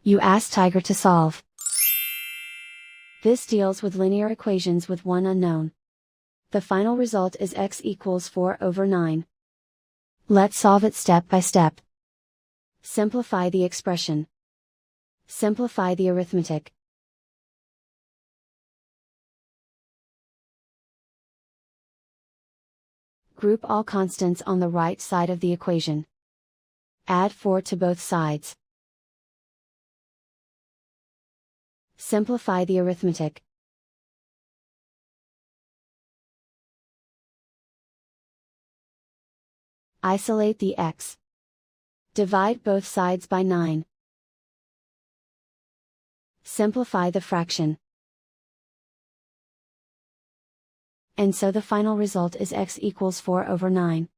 You ask Tiger to solve. This deals with linear equations with one unknown. The final result is x equals 4/9. Let's solve it step by step. Simplify the expression. Simplify the arithmetic. Group all constants on the right side of the equation. Add 4 to both sides. Simplify the arithmetic. Isolate the x. Divide both sides by 9. Simplify the fraction. And so the final result is x equals 4/9.